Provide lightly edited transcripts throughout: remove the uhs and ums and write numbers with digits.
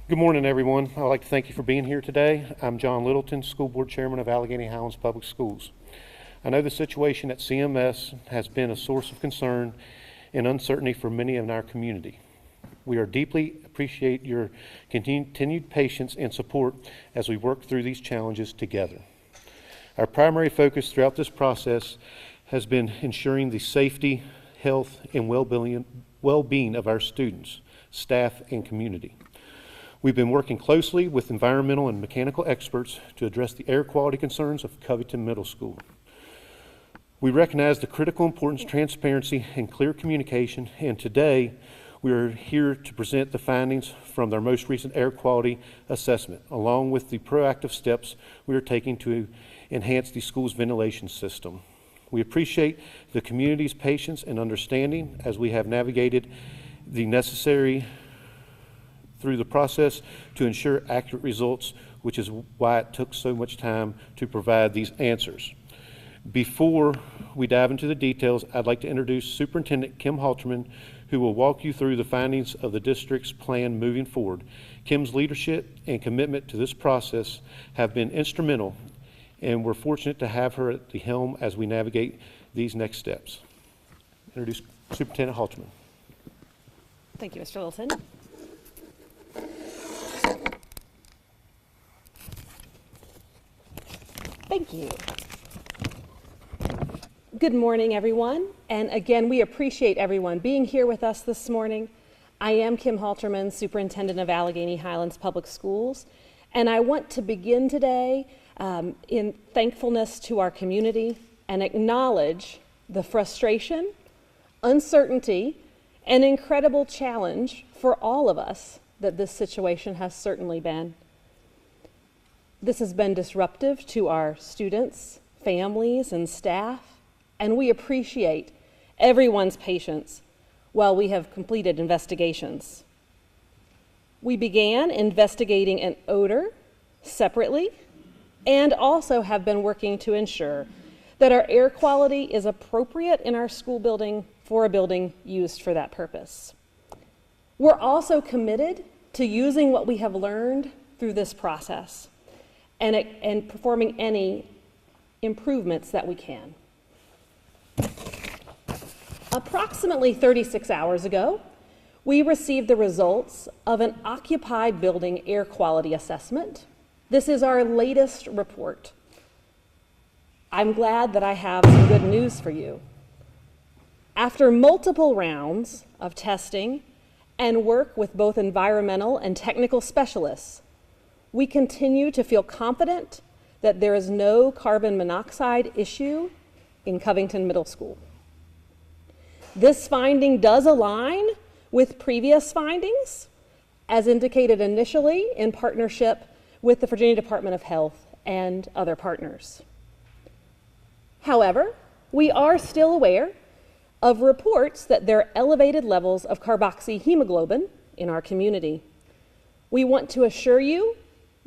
Good morning, everyone. I'd like to thank you for being here today. I'm John Littleton, School Board Chairman of Allegheny Highlands Public Schools. I know the situation at CMS has been a source of concern and uncertainty for many in our community. We are deeply appreciate your continued patience and support as we work through these challenges together. Our primary focus throughout this process has been ensuring the safety, health, and well-being of our students, staff, and community. We've been working closely with environmental and mechanical experts to address the air quality concerns of Covington Middle School. We recognize the critical importance of transparency and clear communication, and today we are here to present the findings from their most recent air quality assessment, along with the proactive steps we are taking to enhance the school's ventilation system. We appreciate the community's patience and understanding as we have navigated the necessary through the process to ensure accurate results, which is why it took so much time to provide these answers. Before we dive into the details, I'd like to introduce Superintendent Kim Halterman, who will walk you through the findings of the district's plan moving forward. Kim's leadership and commitment to this process have been instrumental, and we're fortunate to have her at the helm as we navigate these next steps. Introduce Superintendent Halterman. Thank you, Mr. Littleton. Thank you. Good morning, everyone. And again, we appreciate everyone being here with us this morning. I am Kim Halterman, Superintendent of Allegheny Highlands Public Schools, and I want to begin today in thankfulness to our community and acknowledge the frustration, uncertainty, and incredible challenge for all of us that this situation has certainly been. This has been disruptive to our students, families, and staff, and we appreciate everyone's patience while we have completed investigations. We began investigating an odor separately and also have been working to ensure that our air quality is appropriate in our school building for a building used for that purpose. We're also committed to using what we have learned through this process and performing any improvements that we can. Approximately 36 hours ago, we received the results of an occupied building air quality assessment. This is our latest report. I'm glad that I have some good news for you. After multiple rounds of testing and work with both environmental and technical specialists, we continue to feel confident that there is no carbon monoxide issue in Covington Middle School. This finding does align with previous findings, as indicated initially in partnership with the Virginia Department of Health and other partners. However, we are still aware of reports that there are elevated levels of carboxyhemoglobin in our community. We want to assure you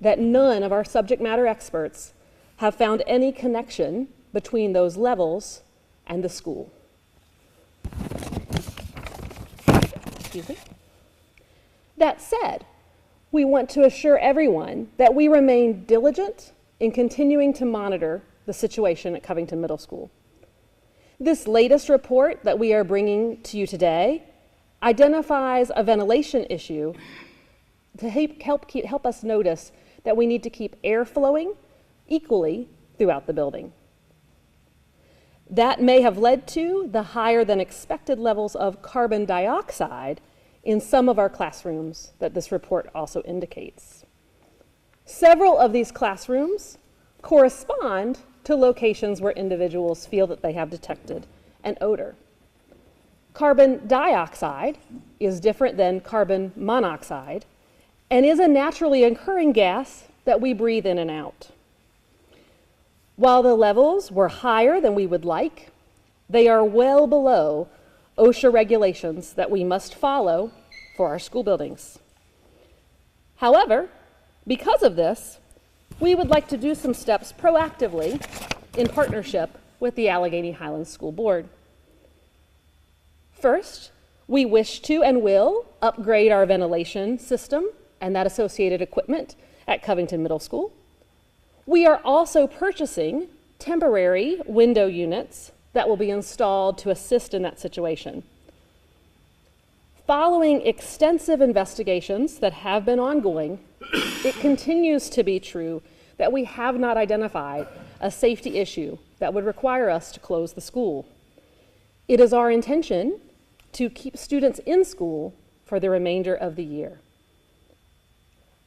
that none of our subject matter experts have found any connection between those levels and the school. Excuse me. That said, we want to assure everyone that we remain diligent in continuing to monitor the situation at Covington Middle School. This latest report that we are bringing to you today identifies a ventilation issue to help us notice that we need to keep air flowing equally throughout the building. That may have led to the higher than expected levels of carbon dioxide in some of our classrooms that this report also indicates. Several of these classrooms correspond to locations where individuals feel that they have detected an odor. Carbon dioxide is different than carbon monoxide and is a naturally occurring gas that we breathe in and out. While the levels were higher than we would like, they are well below OSHA regulations that we must follow for our school buildings. However, because of this, we would like to do some steps proactively in partnership with the Allegheny Highlands School Board. First, we wish to and will upgrade our ventilation system and that associated equipment at Covington Middle School. We are also purchasing temporary window units that will be installed to assist in that situation. Following extensive investigations that have been ongoing, it continues to be true that we have not identified a safety issue that would require us to close the school. It is our intention to keep students in school for the remainder of the year.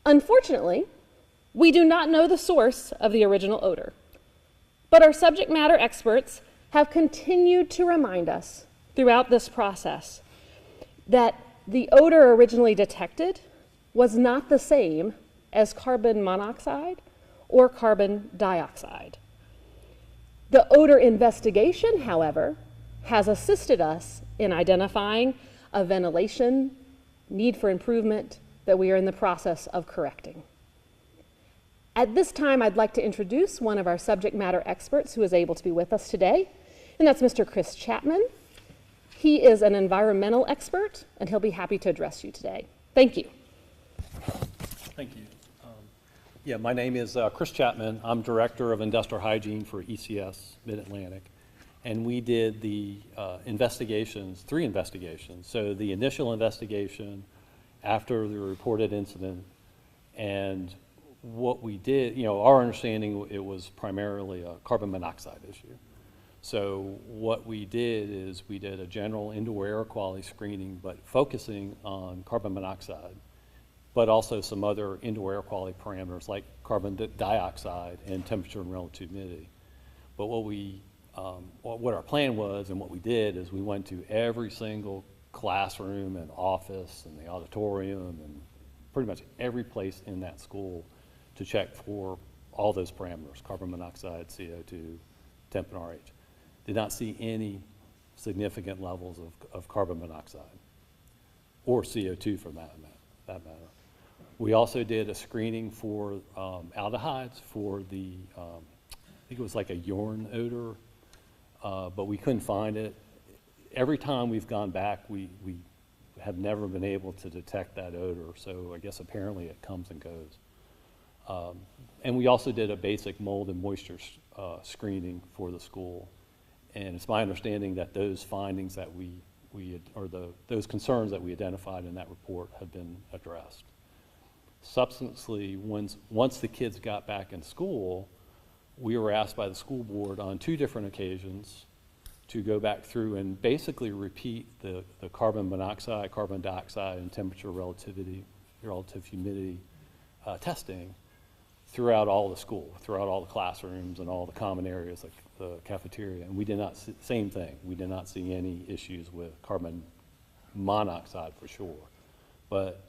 Unfortunately, we do not know the source of the original odor, but our subject matter experts have continued to remind us throughout this process that the odor originally detected was not the same as carbon monoxide or carbon dioxide. The odor investigation, however, has assisted us in identifying a ventilation need for improvement that we are in the process of correcting. At this time, I'd like to introduce one of our subject matter experts who is able to be with us today, and that's Mr. Chris Chapman. He is an environmental expert, and he'll be happy to address you today. Thank you. Thank you. My name is Chris Chapman. I'm Director of Industrial Hygiene for ECS Mid-Atlantic, and we did the investigations, 3 investigations. So the initial investigation after the reported incident, and what we did, our understanding, it was primarily a carbon monoxide issue. So what we did is we did a general indoor air quality screening, but focusing on carbon monoxide, but also some other indoor air quality parameters like carbon dioxide and temperature and relative humidity. But what our plan was and what we did is we went to every single classroom and office and the auditorium and pretty much every place in that school to check for all those parameters, carbon monoxide, CO2, temp and RH. Did not see any significant levels of carbon monoxide or CO2 for that matter. We also did a screening for aldehydes for the, I think it was like a urine odor, but we couldn't find it. Every time we've gone back, we have never been able to detect that odor, so I guess apparently it comes and goes. And we also did a basic mold and moisture screening for the school. And it's my understanding that those findings that those concerns that we identified in that report have been addressed. Subsequently, once the kids got back in school, we were asked by the school board on 2 different occasions to go back through and basically repeat the carbon monoxide, carbon dioxide, and temperature relative humidity testing throughout all the school, throughout all the classrooms and all the common areas like the cafeteria. And we did not see, same thing, we did not see any issues with carbon monoxide for sure. But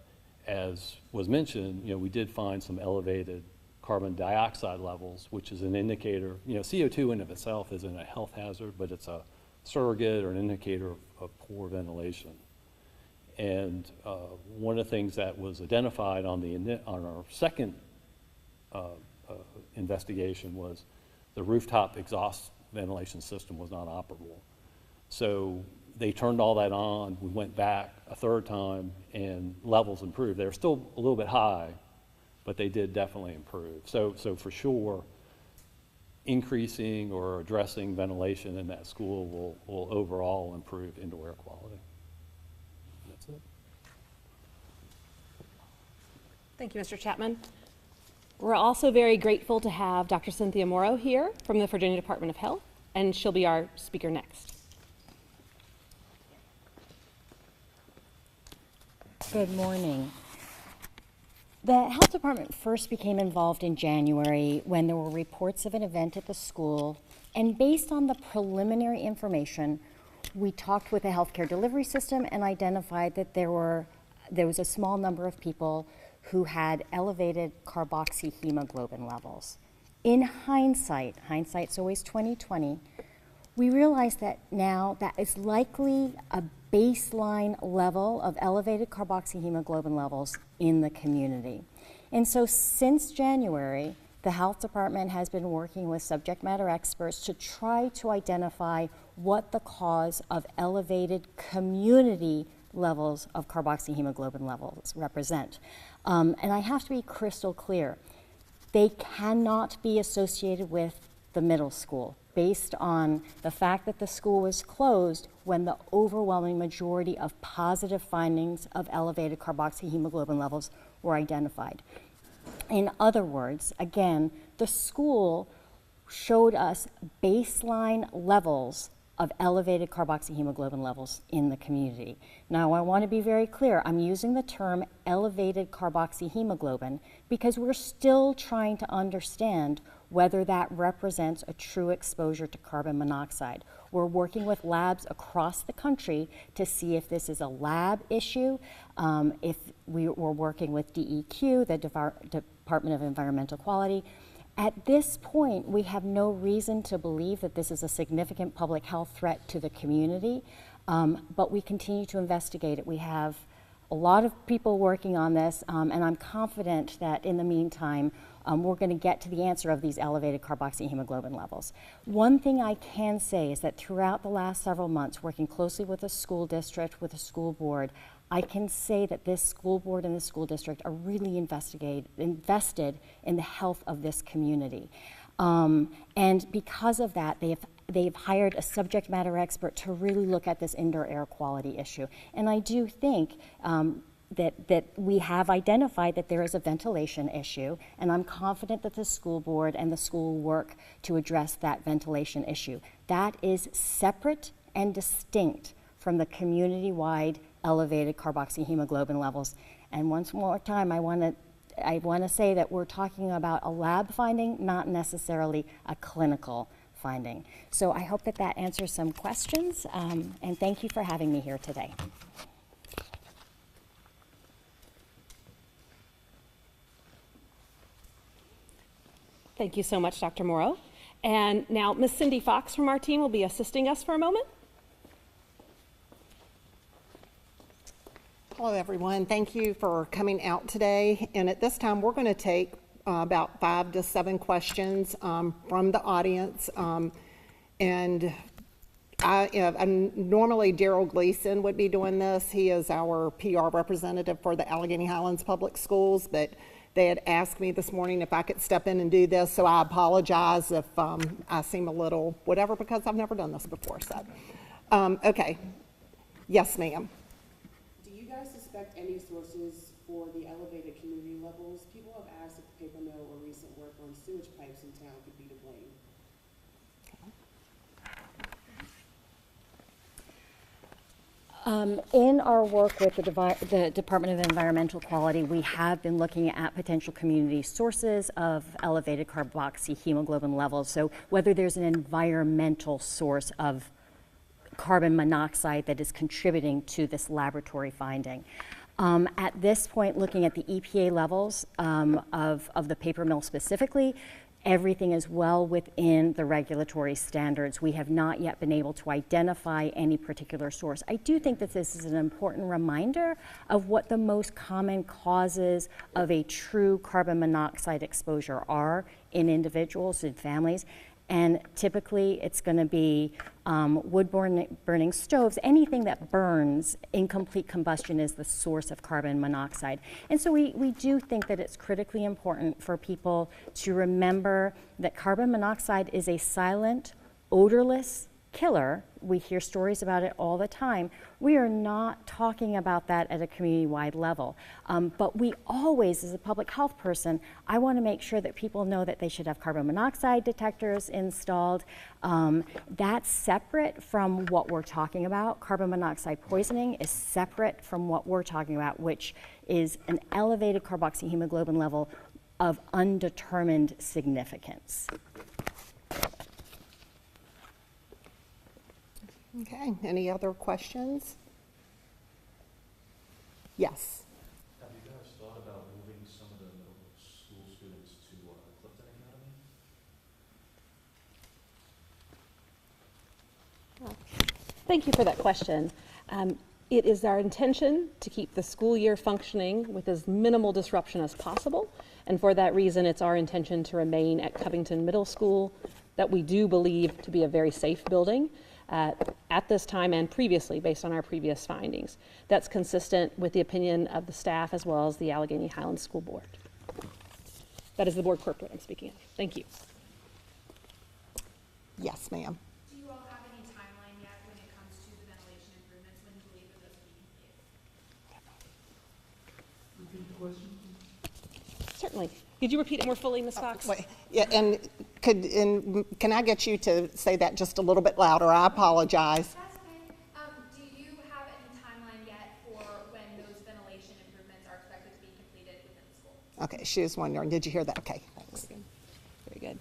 as was mentioned, we did find some elevated carbon dioxide levels, which is an indicator, CO2 in of itself isn't a health hazard, but it's a surrogate or an indicator of poor ventilation. And one of the things that was identified on our second investigation was the rooftop exhaust ventilation system was not operable. So they turned all that on. We went back a 3rd time and levels improved. They're still a little bit high, but they did definitely improve. So for sure, increasing or addressing ventilation in that school will overall improve indoor air quality. That's it. Thank you, Mr. Chapman. We're also very grateful to have Dr. Cynthia Morrow here from the Virginia Department of Health, and she'll be our speaker next. Good morning. The health department first became involved in January when there were reports of an event at the school, and based on the preliminary information, we talked with the healthcare delivery system and identified that there was a small number of people who had elevated carboxyhemoglobin levels. In hindsight's always 20/20, we realized that now that is likely a baseline level of elevated carboxyhemoglobin levels in the community. And so since January, the health department has been working with subject matter experts to try to identify what the cause of elevated community levels of carboxyhemoglobin levels represent. And I have to be crystal clear. They cannot be associated with the middle school based on the fact that the school was closed when the overwhelming majority of positive findings of elevated carboxyhemoglobin levels were identified. In other words, again, the school showed us baseline levels of elevated carboxyhemoglobin levels in the community. Now, I want to be very clear. I'm using the term elevated carboxyhemoglobin because we're still trying to understand whether that represents a true exposure to carbon monoxide. We're working with labs across the country to see if this is a lab issue, if we're working with DEQ, the Department of Environmental Quality. At this point, we have no reason to believe that this is a significant public health threat to the community, but we continue to investigate it. We have a lot of people working on this, and I'm confident that in the meantime, we're going to get to the answer of these elevated carboxyhemoglobin levels. One thing I can say is that throughout the last several months, working closely with the school district, with the school board, I can say that this school board and the school district are really invested in the health of this community. And because of that, they've hired a subject matter expert to really look at this indoor air quality issue. And I do think that we have identified that there is a ventilation issue, and I'm confident that the school board and the school will work to address that ventilation issue. That is separate and distinct from the community-wide elevated carboxyhemoglobin levels. And once more time, I want to say that we're talking about a lab finding, not necessarily a clinical finding. So I hope that that answers some questions, and thank you for having me here today. Thank you so much, Dr. Morrow. And now Ms. Cindy Fox from our team will be assisting us for a moment. Hello, everyone. Thank you for coming out today. And at this time, we're going to take about 5 to 7 questions from the audience. And normally Daryl Gleason would be doing this. He is our PR representative for the Allegheny Highlands Public Schools, but they had asked me this morning if I could step in and do this, so I apologize if I seem a little whatever, because I've never done this before. So, okay. Yes, ma'am. Do you guys suspect any sources for the elevated community levels? People have asked if paper mill or recent work on sewage pipes in town could be to blame. In our work with the Department of Environmental Quality, we have been looking at potential community sources of elevated carboxyhemoglobin levels. So whether there's an environmental source of carbon monoxide that is contributing to this laboratory finding. At this point, looking at the EPA levels of the paper mill specifically, everything is well within the regulatory standards. We have not yet been able to identify any particular source. I do think that this is an important reminder of what the most common causes of a true carbon monoxide exposure are in individuals and families. And typically it's going to be wood burning stoves. Anything that burns, incomplete combustion is the source of carbon monoxide. And so we do think that it's critically important for people to remember that carbon monoxide is a silent, odorless killer. We hear stories about it all the time. We are not talking about that at a community-wide level. But we always, as a public health person, I want to make sure that people know that they should have carbon monoxide detectors installed. That's separate from what we're talking about. Carbon monoxide poisoning is separate from what we're talking about, which is an elevated carboxyhemoglobin level of undetermined significance. Okay, any other questions? Yes. Have you guys thought about moving some of the middle school students to Clifton Academy? Thank you for that question. It is our intention to keep the school year functioning with as minimal disruption as possible. And for that reason, it's our intention to remain at Covington Middle School, that we do believe to be a very safe building. at this time and previously based on our previous findings. That's consistent with the opinion of the staff as well as the Allegheny Highlands School Board. That is the board corporate I'm speaking of. Thank you. Yes, ma'am. Do you all have any timeline yet when it comes to the ventilation improvements, when you believe that those will be completed? Certainly. Could you repeat it more fully, Ms. Fox? Wait, yeah, and can I get you to say that just a little bit louder? I apologize. That's okay. Do you have any timeline yet for when those ventilation improvements are expected to be completed within the school? Okay, she was wondering, did you hear that? Okay, thanks. Very good.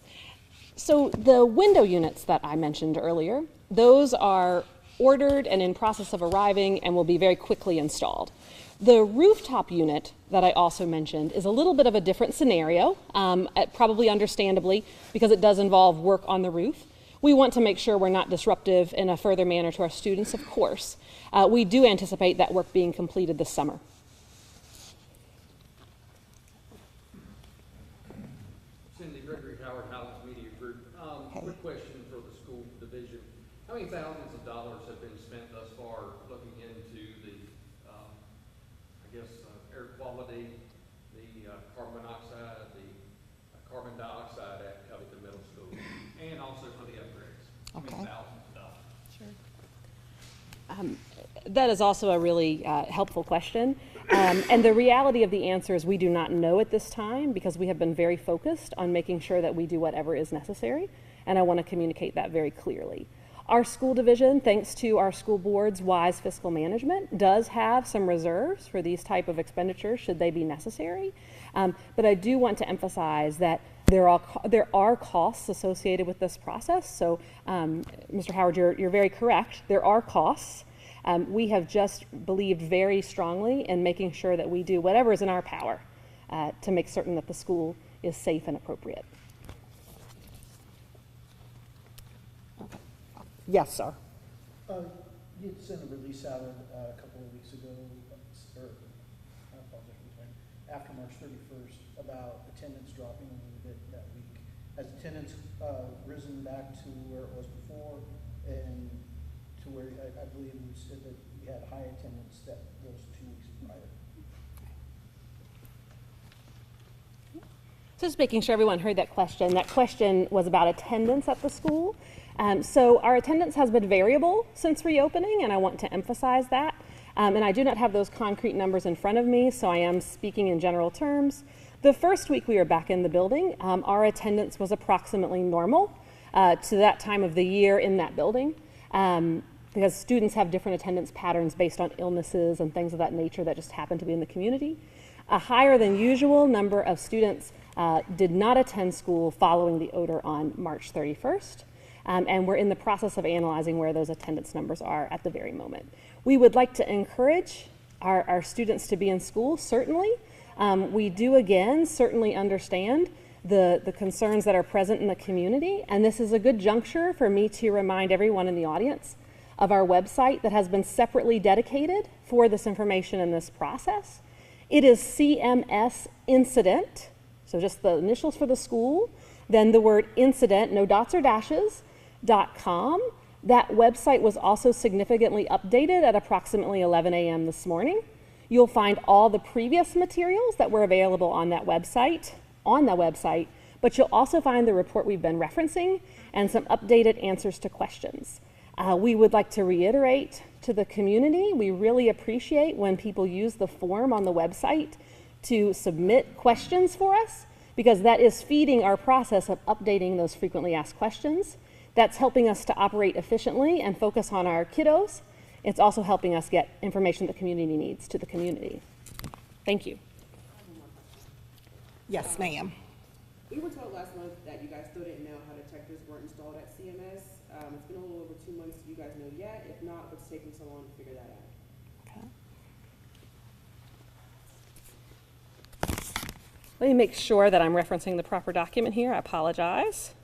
So the window units that I mentioned earlier, those are ordered and in process of arriving and will be very quickly installed. The rooftop unit that I also mentioned is a little bit of a different scenario, probably understandably, because it does involve work on the roof. We want to make sure we're not disruptive in a further manner to our students, of course. We do anticipate that work being completed this summer. Cindy Gregory, Howard Highlands Media Group. Quick question for the school division. How many thousands of dollars have been spent thus far looking into the, air quality, the carbon monoxide, the carbon dioxide at Covington Middle School, and also for the upgrades? How many Okay. thousands of dollars? That is also a really helpful question. And the reality of the answer is we do not know at this time because we have been very focused on making sure that we do whatever is necessary. And I want to communicate that very clearly. Our school division, thanks to our school board's wise fiscal management, does have some reserves for these type of expenditures should they be necessary. But I do want to emphasize that there are costs associated with this process. So, Mr. Howard, you're very correct. There are costs. We have just believed very strongly in making sure that we do whatever is in our power to make certain that the school is safe and appropriate. Yes, sir. You had sent a release out a couple of weeks ago, or I apologize for the time, after March 31st, about attendance dropping a little bit that week. Has attendance risen back to where it was before, and to where I believe you said that you had high attendance those 2 weeks prior? So just making sure everyone heard that question. That question was about attendance at the school. So our attendance has been variable since reopening, and I want to emphasize that. And I do not have those concrete numbers in front of me, so I am speaking in general terms. The first week we were back in the building, our attendance was approximately normal to that time of the year in that building, because students have different attendance patterns based on illnesses and things of that nature that just happen to be in the community. A higher than usual number of students did not attend school following the odor on March 31st. And we're in the process of analyzing where those attendance numbers are at the very moment. We would like to encourage our students to be in school, certainly. We do, again, certainly understand the concerns that are present in the community, and this is a good juncture for me to remind everyone in the audience of our website that has been separately dedicated for this information in this process. It is CMS Incident, so just the initials for the school, then the word incident, no dots or dashes, .com. That website was also significantly updated at approximately 11 a.m. this morning. You'll find all the previous materials that were available on that website, but you'll also find the report we've been referencing and some updated answers to questions. We would like to reiterate to the community, we really appreciate when people use the form on the website to submit questions for us, because that is feeding our process of updating those frequently asked questions. That's helping us to operate efficiently and focus on our kiddos. It's also helping us get information the community needs to the community. Thank you. Yes, ma'am. We were told last month that you guys still didn't know how detectors were installed at CMS. It's been a little over 2 months. Do you guys know yet? If not, what's taking so long to figure that out? Let me make sure that I'm referencing the proper document here. I apologize.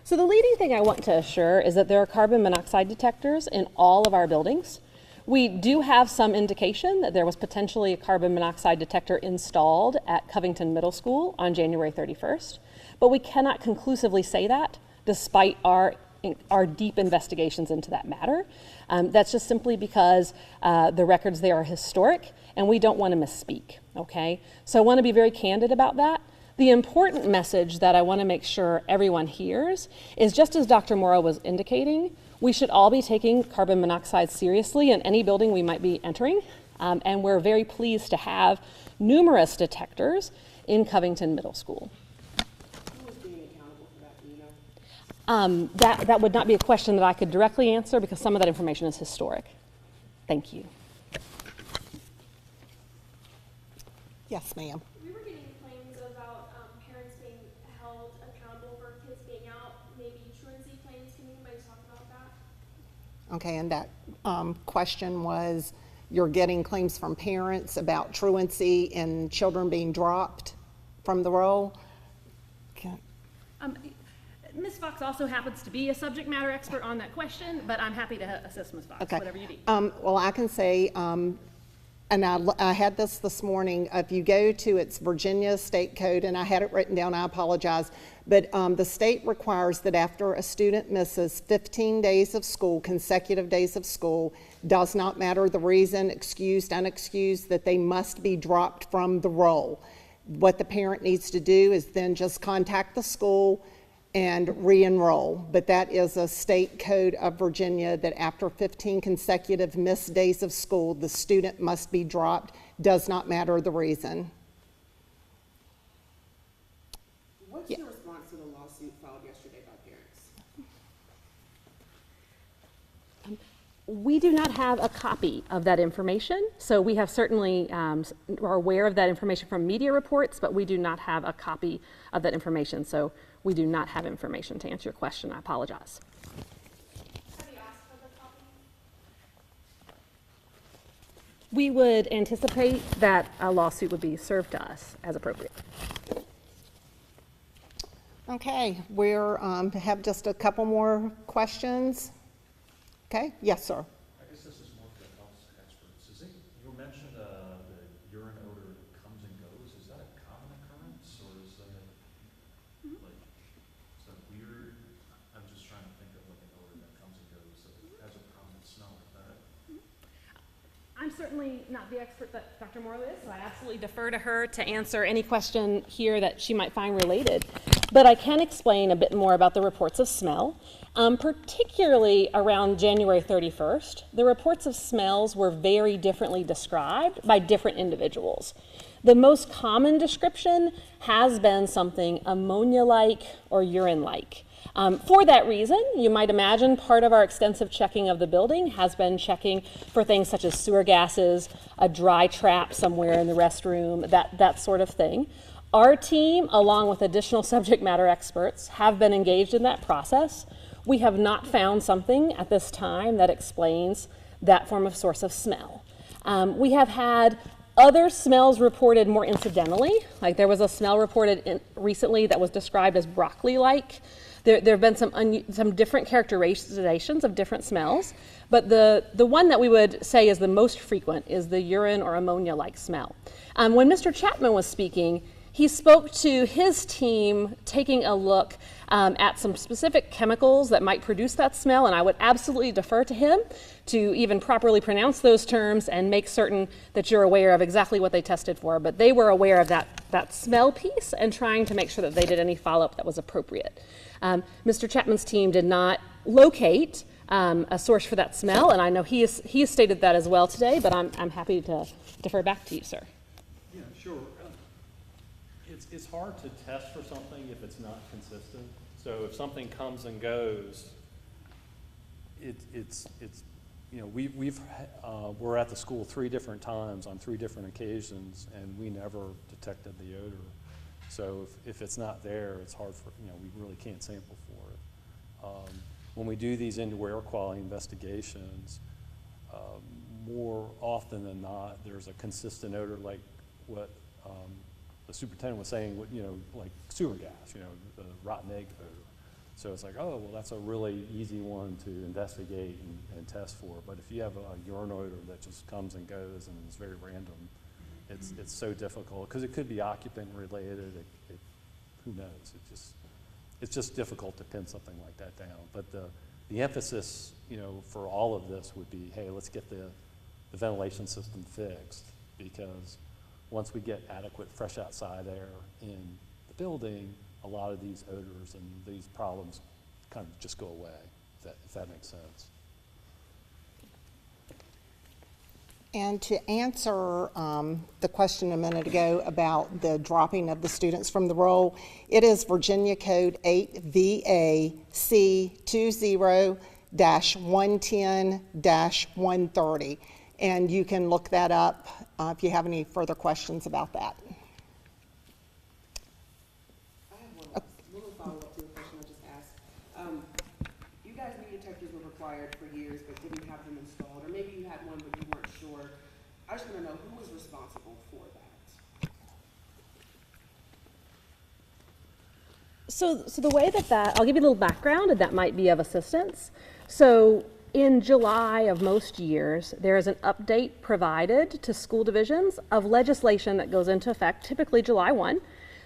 So the leading thing I want to assure is that there are carbon monoxide detectors in all of our buildings. We do have some indication that there was potentially a carbon monoxide detector installed at Covington Middle School on January 31st, but we cannot conclusively say that despite our deep investigations into that matter. That's just simply because the records there are historic and we don't want to misspeak, okay? So I want to be very candid about that. The important message that I want to make sure everyone hears is, just as Dr. Morrow was indicating, we should all be taking carbon monoxide seriously in any building we might be entering, and we're very pleased to have numerous detectors in Covington Middle School. Who is being accountable for that, do you know? That would not be a question that I could directly answer because some of that information is historic. Thank you. Yes, ma'am. We were getting claims about parents being held accountable for kids being out, maybe truancy claims. Can anybody talk about that? Okay, and that question was, you're getting claims from parents about truancy and children being dropped from the roll? Okay. Ms. Fox also happens to be a subject matter expert on that question, but I'm happy to assist Ms. Fox, Okay. whatever you need. Well, I can say, and I had this morning, if you go to its Virginia state code, and I had it written down, I apologize, but the state requires that after a student misses 15 days of school, consecutive days of school, does not matter the reason, excused, unexcused, that they must be dropped from the roll. What the parent needs to do is then just contact the school and re-enroll. But that is a state code of Virginia that after 15 consecutive missed days of school, the student must be dropped, does not matter the reason. What's your response to the lawsuit filed yesterday by parents? We do not have a copy of that information, so we have certainly are aware of that information from media reports, but we do not have a copy of that information, so we do not have information to answer your question. I apologize. Have you asked for the copy? We would anticipate that a lawsuit would be served to us as appropriate. Okay, we're have just a couple more questions. Okay, yes, sir. I guess this is more for the health experts. Is it, you mentioned the urine odor comes and goes. Is that a common occurrence, or is that like, is that weird? I'm just trying to think of like an odor that comes and goes that has a prominent smell like that. I'm certainly not the expert that Dr. Morrow is, so I absolutely defer to her to answer any question here that she might find related. But I can explain a bit more about the reports of smell. Particularly around January 31st, the reports of smells were very differently described by different individuals. The most common description has been something ammonia-like or urine-like. For that reason, you might imagine part of our extensive checking of the building has been checking for things such as sewer gases, a dry trap somewhere in the restroom, that sort of thing. Our team, along with additional subject matter experts, have been engaged in that process. We have not found something at this time that explains that form of source of smell. We have had other smells reported more incidentally, like there was a smell reported recently that was described as broccoli-like. There have been some different characterizations of different smells, but the one that we would say is the most frequent is the urine or ammonia-like smell. When Mr. Chapman was speaking, he spoke to his team taking a look at some specific chemicals that might produce that smell, and I would absolutely defer to him to even properly pronounce those terms and make certain that you're aware of exactly what they tested for. But they were aware of that smell piece and trying to make sure that they did any follow-up that was appropriate. Mr. Chapman's team did not locate a source for that smell, and I know he has stated that as well today, but I'm happy to defer back to you, sir. Yeah, sure. It's hard to test for something if it's not consistent. So if something comes and goes, it's you know, we're at the school 3 different times on 3 different occasions, and we never detected the odor. So if it's not there, it's hard for, you know, we really can't sample for it. When we do these indoor air quality investigations, more often than not, there's a consistent odor like what the superintendent was saying, you know, like sewer gas, you know, the rotten egg odor. So it's like, oh, well, that's a really easy one to investigate and test for. But if you have a urine odor that just comes and goes and is very random, it's so difficult, because it could be occupant related. Who knows? It's just difficult to pin something like that down. But the emphasis, for all of this would be, hey, let's get the ventilation system fixed, because once we get adequate fresh outside air in the building, a lot of these odors and these problems kind of just go away, if that makes sense. And to answer the question a minute ago about the dropping of the students from the roll, it is Virginia Code 8VAC20-110-130. And you can look that up if you have any further questions about that. I have one little follow-up to the question I just asked. You guys knew detectors were required for years, but didn't have them installed, or maybe you had one but you weren't sure. I just want to know who was responsible for that. So the way that I'll give you a little background, and that might be of assistance. So in July of most years, there is an update provided to school divisions of legislation that goes into effect, typically July 1,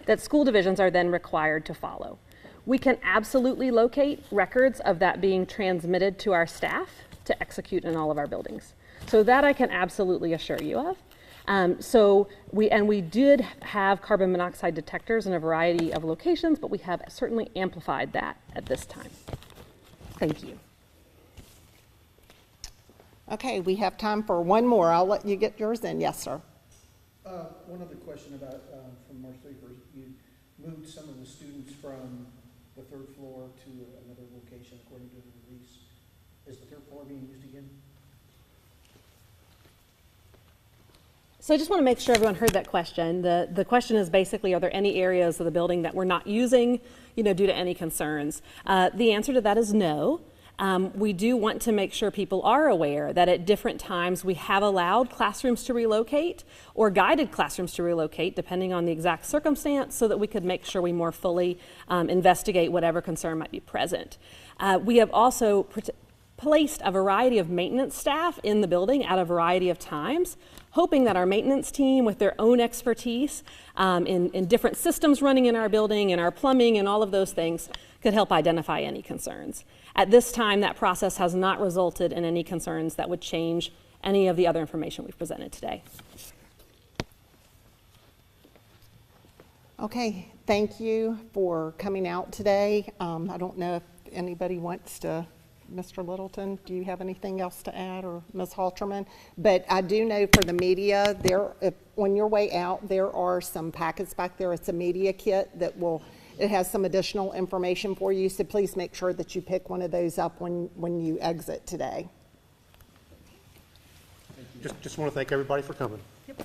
that school divisions are then required to follow. We can absolutely locate records of that being transmitted to our staff to execute in all of our buildings. So that I can absolutely assure you of. We did have carbon monoxide detectors in a variety of locations, but we have certainly amplified that at this time. Thank you. Okay, we have time for one more. I'll let you get yours in. Yes, sir. One other question about, from March 31st, you moved some of the students from the third floor to another location according to the release. Is the third floor being used again? So I just want to make sure everyone heard that question. The question is basically, are there any areas of the building that we're not using, due to any concerns? The answer to that is no. We do want to make sure people are aware that at different times we have allowed classrooms to relocate or guided classrooms to relocate, depending on the exact circumstance, so that we could make sure we more fully investigate whatever concern might be present. We have also placed a variety of maintenance staff in the building at a variety of times, hoping that our maintenance team, with their own expertise in different systems running in our building and our plumbing and all of those things, could help identify any concerns. At this time, that process has not resulted in any concerns that would change any of the other information we've presented today. Okay, thank you for coming out today. I don't know if anybody wants to, Mr. Littleton, do you have anything else to add, or Ms. Halterman? But I do know for the media, on your way out, there are some packets back there. It's a media kit that it has some additional information for you, so please make sure that you pick one of those up when you exit today. Just want to thank everybody for coming. Yep.